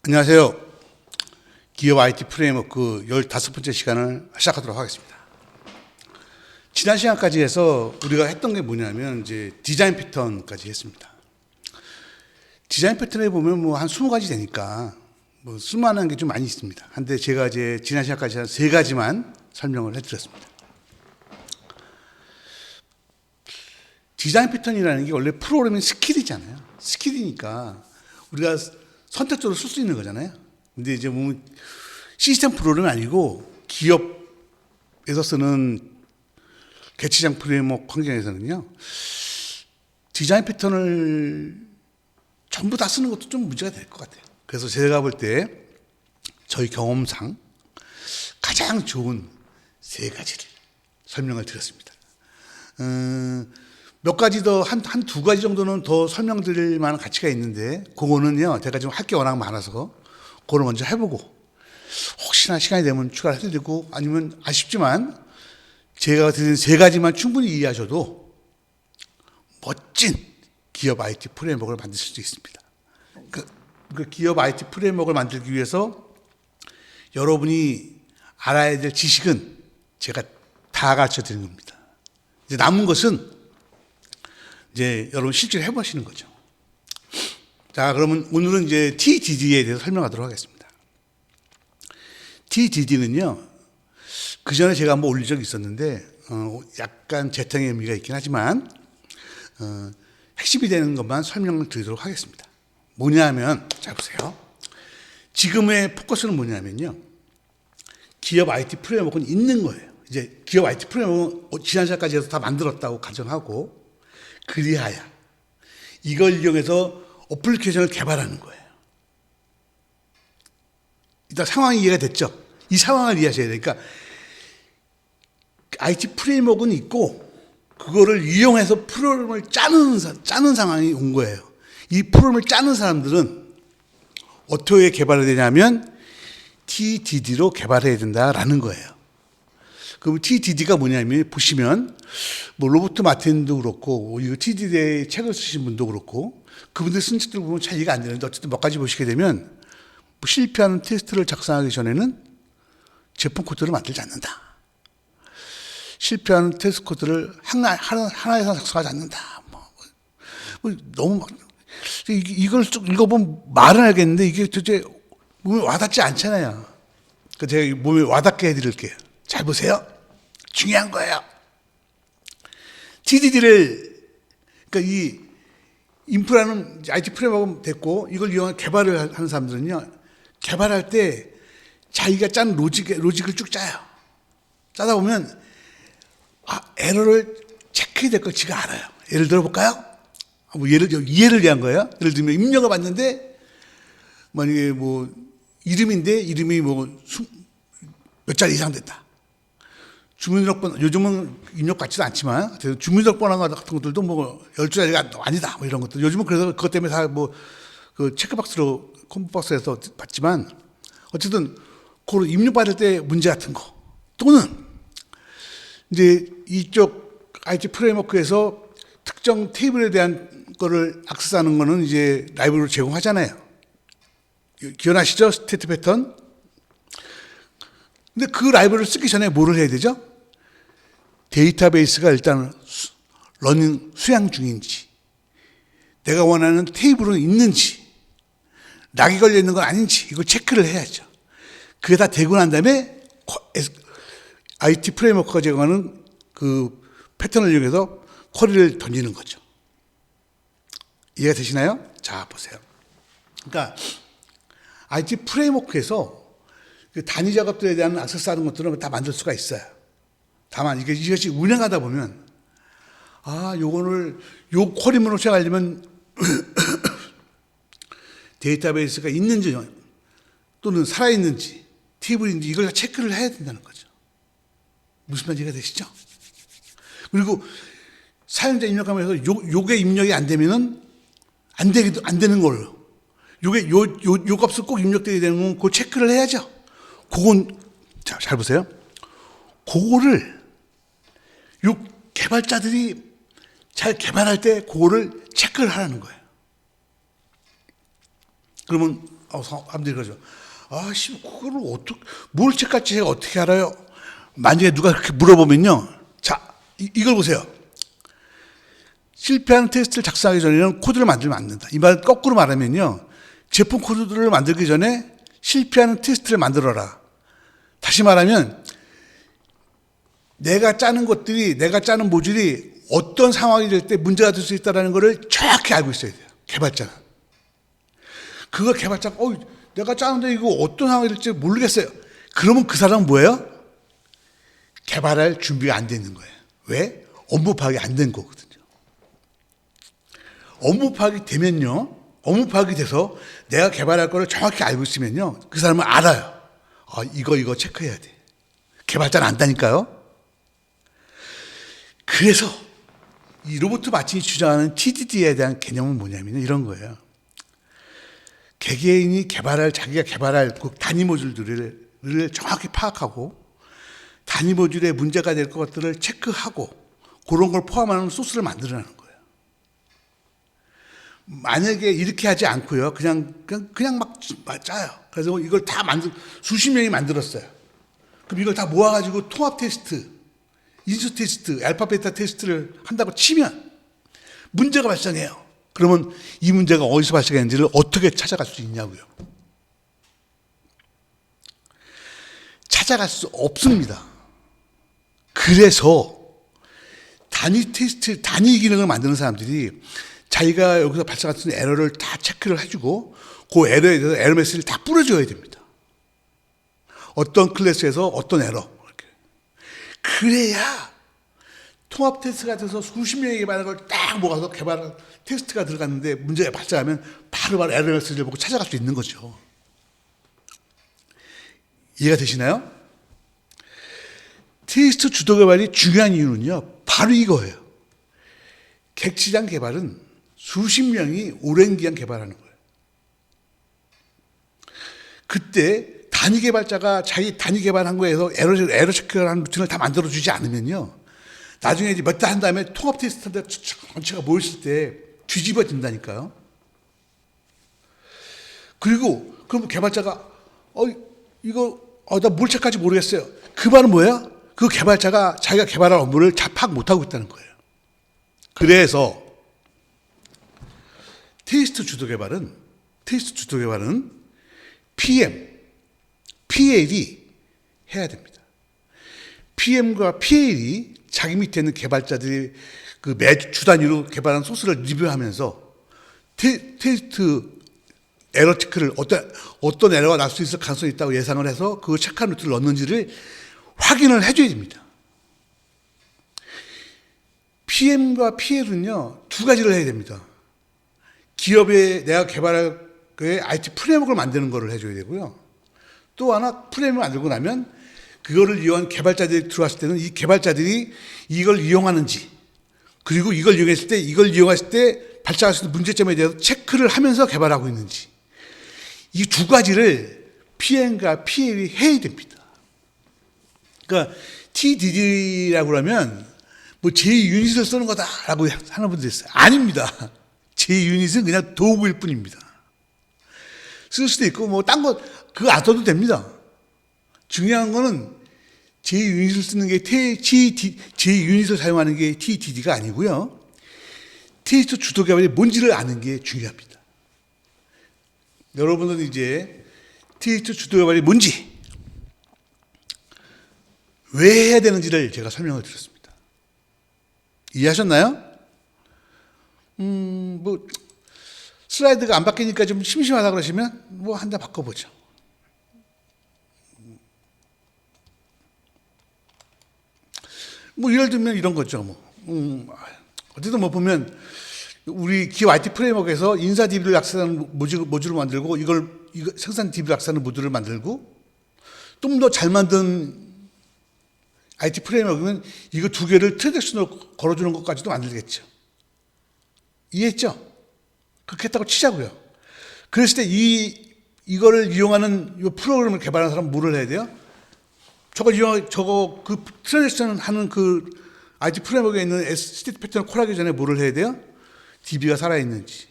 안녕하세요. 기업 IT 프레임워크 15번째 시간을 시작하도록 하겠습니다. 지난 시간까지 해서 우리가 했던 게 뭐냐면 이제 디자인 패턴까지 했습니다. 디자인 패턴에 보면 뭐 한 20가지 되니까 뭐 쓸만한 게 좀 많이 있습니다. 한데 제가 이제 지난 시간까지 한 3가지만 설명을 해드렸습니다. 디자인 패턴이라는 게 원래 프로그래밍 스킬이잖아요. 스킬이니까 우리가 선택적으로 쓸 수 있는 거잖아요. 근데 이제 뭐 시스템 프로그램이 아니고 기업에서 쓰는 개체장 프레임워크 환경에서는요, 디자인 패턴을 전부 다 쓰는 것도 좀 문제가 될 것 같아요. 그래서 제가 볼 때 저희 경험상 가장 좋은 3가지를 설명을 드렸습니다. 몇 가지 더, 한 2가지 정도는 더 설명드릴 만한 가치가 있는데, 그거는요, 제가 좀 할 게 워낙 많아서, 그걸 먼저 해보고, 혹시나 시간이 되면 추가를 해드리고, 아니면 아쉽지만, 제가 드린 3가지만 충분히 이해하셔도, 멋진 기업 IT 프레임워크를 만드실 수 있습니다. 그 기업 IT 프레임워크를 만들기 위해서, 여러분이 알아야 될 지식은 제가 다 가르쳐 드린 겁니다. 이제 남은 것은, 이제 여러분 실제로 해보시는 거죠. 자, 그러면 오늘은 이제 TDD에 대해서 설명하도록 하겠습니다. TDD는요, 그 전에 제가 한번 올린 적이 있었는데, 약간 재탕의 의미가 있긴 하지만, 핵심이 되는 것만 설명을 드리도록 하겠습니다. 뭐냐면, 자, 보세요. 지금의 포커스는 뭐냐면요, 기업 IT 프레임워크는 있는 거예요. 이제 기업 IT 프레임워크 지난 시간까지 해서 다 만들었다고 가정하고, 그리하여 이걸 이용해서 어플리케이션을 개발하는 거예요. 일단 상황이 이해가 됐죠? 이 상황을 이해하셔야 되니까 IT 프레임워크는 있고 그거를 이용해서 프로그램을 짜는 상황이 온 거예요. 이 프로그램을 짜는 사람들은 어떻게 개발해야 되냐면 TDD로 개발해야 된다라는 거예요. 그럼 TDD가 뭐냐면 보시면 뭐 로버트 마틴도 그렇고 이거 TDD에 책을 쓰신 분도 그렇고 그분들 쓴 책들 보면 잘 이해가 안 되는데 어쨌든 몇 가지 보시게 되면 뭐 실패하는 테스트를 작성하기 전에는 제품 코드를 만들지 않는다. 실패하는 테스트 코드를 하나에서 작성하지 않는다. 뭐 너무 이걸 쭉 읽어보면 말은 알겠는데 이게 도대체 몸에 와닿지 않잖아요. 그래서 제가 몸에 와닿게 해드릴게요. 잘 보세요. 중요한 거예요. TDD를, 그러니까 이 인프라는 IT 프레임워크가 됐고 이걸 이용한 개발을 하는 사람들은요, 개발할 때 자기가 짠 로직을 쭉 짜요. 짜다 보면 에러를 체크해야 될 걸 지가 알아요. 예를 들어 볼까요? 뭐 이해를 위한 거예요. 예를 들면 입력을 받는데 만약에 뭐 이름이 뭐 몇 자리 이상 됐다. 주민등록번, 요즘은 입력 같지도 않지만, 주민등록번 같은 것들도 뭐 12자리가 아니다. 뭐 이런 것들. 요즘은 그래서 그것 때문에 다 뭐, 그 체크박스로, 콤보박스에서 받지만, 어쨌든, 그걸 입력받을 때 문제 같은 거. 또는, 이제 이쪽 IT 프레임워크에서 특정 테이블에 대한 거를 액세스하는 거는 이제 라이브러리로 제공하잖아요. 기억나시죠? 스테이트 패턴? 근데 그 라이브러리를 쓰기 전에 뭐를 해야 되죠? 데이터베이스가 일단 러닝 수양 중인지, 내가 원하는 테이블은 있는지, 락이 걸려 있는 건 아닌지 이걸 체크를 해야죠. 그게 다 되고 난 다음에 IT 프레임워크가 제공하는 그 패턴을 이용해서 쿼리를 던지는 거죠. 이해가 되시나요? 자, 보세요. 그러니까 IT 프레임워크에서 그 단위 작업들에 대한 액세스하는 것들은 다 만들 수가 있어요. 다만 이것이 운영하다 보면 요 쿼리문을 수행하려면 데이터베이스가 있는지 또는 살아있는지 테이블인지 이걸 다 체크를 해야 된다는 거죠. 무슨 말인지 이해가 되시죠? 그리고 사용자 입력하면서 요게 입력이 안 되면은 안 되는 걸로. 요게 요 값을 꼭 입력돼야 되는 건 그거 체크를 해야죠. 그건 잘 보세요. 그거를 요 개발자들이 잘 개발할 때 그거를 체크를 하라는 거예요. 그러면 사람들이 그러죠. 아씨, 그걸 어떻게, 뭘 체크할지 제가 어떻게 알아요? 만약에 누가 그렇게 물어보면요. 자, 이걸 보세요. 실패하는 테스트를 작성하기 전에는 코드를 만들면 안 된다. 이 말 거꾸로 말하면요. 제품 코드를 만들기 전에 실패하는 테스트를 만들어라. 다시 말하면 내가 짜는 모듈이 어떤 상황이 될 때 문제가 될 수 있다는 것을 정확히 알고 있어야 돼요. 개발자는. 그거 개발자가 내가 짜는데 이거 어떤 상황이 될지 모르겠어요. 그러면 그 사람은 뭐예요? 개발할 준비가 안 돼 있는 거예요. 왜? 업무 파악이 안 된 거거든요. 업무 파악이 되면요. 업무 파악이 돼서 내가 개발할 거를 정확히 알고 있으면요. 그 사람은 알아요. 이거 체크해야 돼. 개발자는 안다니까요. 그래서 이 로버트 마틴이 주장하는 TDD에 대한 개념은 뭐냐면 이런 거예요. 개개인이 자기가 개발할 그 단위 모듈들을 정확히 파악하고 단위 모듈에 문제가 될 것들을 체크하고 그런 걸 포함하는 소스를 만들어내는 거예요. 만약에 이렇게 하지 않고요. 그냥 막 짜요. 그래서 이걸 다 수십 명이 만들었어요. 그럼 이걸 다 모아가지고 통합 테스트, 인수 테스트, 알파 베타 테스트를 한다고 치면 문제가 발생해요. 그러면 이 문제가 어디서 발생했는지를 어떻게 찾아갈 수 있냐고요. 찾아갈 수 없습니다. 그래서 단위 기능을 만드는 사람들이 자기가 여기서 발생하는 에러를 다 체크를 해주고 그 에러에 대해서 에러 메시지를 다 뿌려줘야 됩니다. 어떤 클래스에서 어떤 에러. 이렇게. 그래야 통합 테스트가 돼서 수십 명이 개발한 걸 딱 모아서 개발한 테스트가 들어갔는데 문제가 발생하면 바로 에러 메시지를 보고 찾아갈 수 있는 거죠. 이해가 되시나요? 테스트 주도 개발이 중요한 이유는요. 바로 이거예요. 객지장 개발은 수십 명이 오랜 기간 개발하는 거예요. 그때 단위 개발자가 자기 단위 개발한 거에서 에러 체크를 하는 루틴을 다 만들어주지 않으면요. 나중에 이제 몇 달 한 다음에 통합 테스트인데 전체가 모였을 때 뒤집어진다니까요. 그리고 그럼 개발자가 나 뭘 체크할지 모르겠어요. 그 말은 뭐예요? 그 개발자가 자기가 개발한 업무를 잘 파악 못하고 있다는 거예요. 그래서 테스트 주도 개발은 PL이 해야 됩니다. PM과 PL이 자기 밑에 있는 개발자들이 그 매주 주 단위로 개발한 소스를 리뷰하면서 테스트 에러 체크를 어떤 에러가 날 수 있을 가능성이 있다고 예상을 해서 그 체크한 루트를 넣는지를 확인을 해줘야 됩니다. PM과 PL은요, 두 가지를 해야 됩니다. 기업에 내가 개발할 그 IT 프레임워크를 만드는 거를 해줘야 되고요. 또 하나 프레임을 만들고 나면 그거를 이용한 개발자들이 들어왔을 때는 이 개발자들이 이걸 이용하는지 그리고 이걸 이용했을 때 발생할 수 있는 문제점에 대해서 체크를 하면서 개발하고 있는지 이 두 가지를 PM과 PL이 해야 됩니다. 그러니까 TDD라고 하면 제2유닛을 쓰는 거다라고 하는 분들이 있어요. 아닙니다. 제2유닛은 그냥 도구일 뿐입니다. 쓸 수도 있고 딴 거 그거 안 써도 됩니다. 중요한 거는 제2유닛을 쓰는 게 제2유닛을 사용하는 게 TDD가 아니고요. 테스트 주도 개발이 뭔지를 아는 게 중요합니다. 여러분은 이제 테스트 주도 개발이 뭔지 왜 해야 되는지를 제가 설명을 드렸습니다. 이해하셨나요? 슬라이드가 안 바뀌니까 좀 심심하다 그러시면 한 장 바꿔보죠. 예를 들면 이런 거죠. 어쨌든 보면 우리 기업 IT 프레임워크에서 인사 DB를 악세하는 모듈을 만들고 이걸 생산 DB를 악세하는 모듈을 만들고 좀 더 잘 만든 IT 프레임워크는 이거 두 개를 트랜잭션으로 걸어주는 것까지도 만들겠죠. 이해했죠? 그렇게 했다고 치자고요. 그랬을 때 이거를 이용하는 이 프로그램을 개발하는 사람은 뭐를 해야 돼요? 그 트랜잭션 하는 그 IT 프레임워크에 있는 state 패턴을 콜하기 전에 뭐를 해야 돼요? DB가 살아있는지,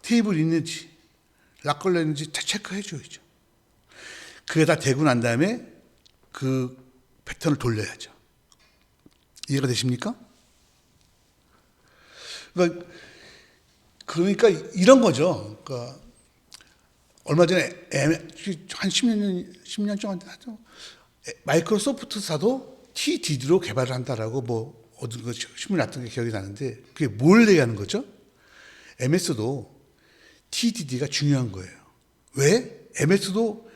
테이블이 있는지 락 걸렸는지 체크해 줘야죠. 그게 다 되고 난 다음에 그 패턴을 돌려야죠. 이해가 되십니까? 그러니까 이런 거죠. 그러니까 얼마 전에 한 10년 동안 마이크로소프트사도 TDD로 개발을 한다라고 뭐 어떤 거 신문에 났던 게 기억이 나는데 그게 뭘 얘기하는 거죠? MS도 TDD가 중요한 거예요. 왜? MS도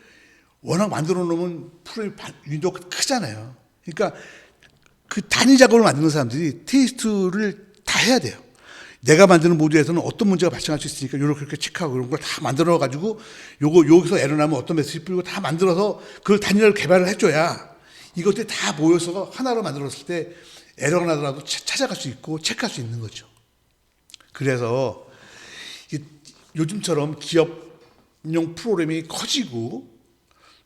워낙 만들어 놓으면 프로그램 윈도우가 크잖아요. 그러니까 그 단위 작업을 만드는 사람들이 테스트를 다 해야 돼요. 내가 만드는 모듈에서는 어떤 문제가 발생할 수 있으니까 이렇게 체크하고 이런 걸 다 만들어 가지고 여기서 에러 나면 어떤 메시지 뿌리고 다 만들어서 그걸 단위로 개발을 해줘야 이것들이 다 모여서 하나로 만들었을 때 에러가 나더라도 찾아갈 수 있고 체크할 수 있는 거죠. 그래서 요즘처럼 기업용 프로그램이 커지고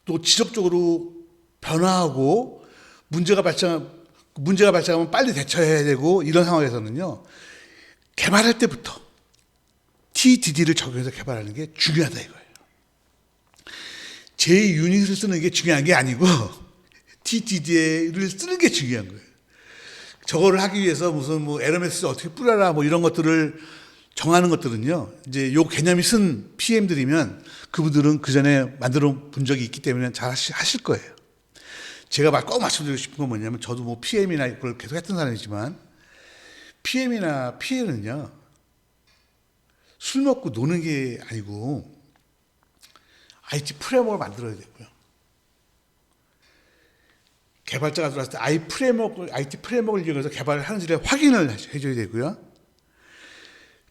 또 지속적으로 변화하고 문제가 발생하면 빨리 대처해야 되고 이런 상황에서는요. 개발할 때부터 TDD를 적용해서 개발하는 게 중요하다 이거예요. 제 유닛을 쓰는 게 중요한 게 아니고 TDD를 쓰는 게 중요한 거예요. 저거를 하기 위해서 무슨 뭐 에러 메시지 어떻게 뿌려라 뭐 이런 것들을 정하는 것들은요. 이제 요 개념이 쓴 PM들이면 그분들은 그 전에 만들어 본 적이 있기 때문에 잘 하실 거예요. 제가 꼭 말씀드리고 싶은 건 뭐냐면 저도 뭐 PM이나 이걸 계속 했던 사람이지만 PM이나 PL은요, 술 먹고 노는 게 아니고 IT 프레임워크를 만들어야 되고요. 개발자가 들어왔을 때 IT 프레임워크를 이용해서 개발을 하는지를 확인을 해줘야 되고요.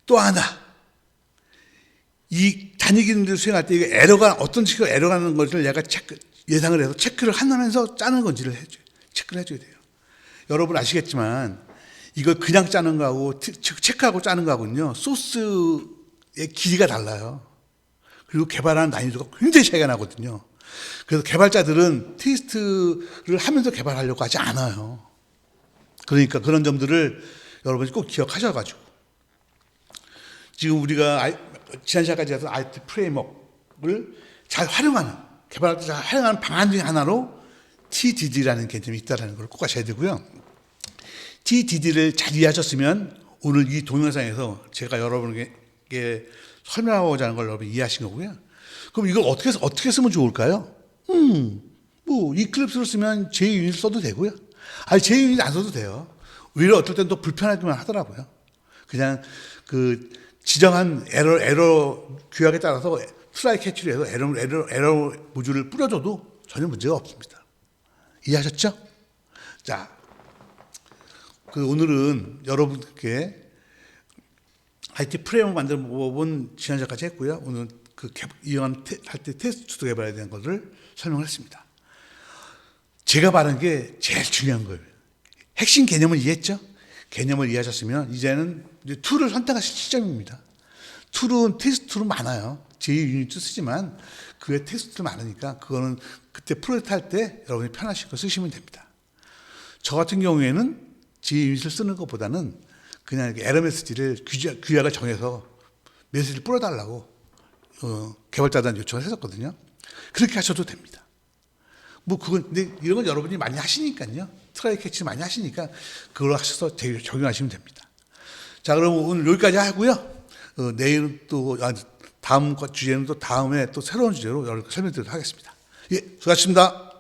또 하나, 이 단위 기능들을 수행할 때 이게 어떤 식으로 에러가 나는 것을 얘가 예상을 해서 체크를 하면서 짜는 건지를 체크를 해줘야 돼요. 여러분 아시겠지만 이걸 그냥 짜는 거하고 체크하고 짜는 거하고는요. 소스의 길이가 달라요. 그리고 개발하는 난이도가 굉장히 차이가 나거든요. 그래서 개발자들은 테스트를 하면서 개발하려고 하지 않아요. 그러니까 그런 점들을 여러분이 꼭 기억하셔가지고 지금 우리가 지난 시간까지 해서 IT 프레임워크를 잘 활용하는 개발할 때 잘 활용하는 방안 중에 하나로 TDD라는 개념이 있다는 걸 꼭 아셔야 되고요. TDD를 잘 이해하셨으면 오늘 이 동영상에서 제가 여러분에게 설명하고자 하는 걸 여러분이 이해하신 거고요. 그럼 이걸 어떻게 쓰면 좋을까요? 뭐 이클립스를 쓰면 JUnit 써도 되고요. 아니 JUnit 안 써도 돼요. 오히려 어떨 땐 또 불편하기만 하더라고요. 그냥 그 지정한 에러 규약에 따라서 트라이 캐치를 해서 에러 모듈을 뿌려줘도 전혀 문제가 없습니다. 이해하셨죠? 자, 오늘은 여러분께 IT 프레임워크 만드는 법은 지난주까지 했고요. 오늘 할 때 테스트도 개발해야 되는 것을 설명했습니다. 제가 말한 게 제일 중요한 거예요. 핵심 개념을 이해했죠? 개념을 이해하셨으면 이제는 이제 툴을 선택하실 시점입니다. 툴은 테스트 툴은 많아요. JUnit도 쓰지만 그 외에 테스트 툴 많으니까 그거는 그때 프로젝트 할 때 여러분이 편하신 거 쓰시면 됩니다. 저 같은 경우에는 JUnit을 쓰는 것보다는 그냥 이렇게 에러 메시지를 규약을 정해서 메시지를 뿌려달라고 개발자들한테 요청을 했었거든요. 그렇게 하셔도 됩니다. 뭐 근데 이런 건 여러분이 많이 하시니까요. 트라이 캐치 많이 하시니까 그걸 하셔서 적용하시면 됩니다. 자, 그럼 오늘 여기까지 하고요. 내일은 또 다음 주제는 또 다음에 또 새로운 주제로 여러분께 설명드리도록 하겠습니다. 예, 수고하셨습니다.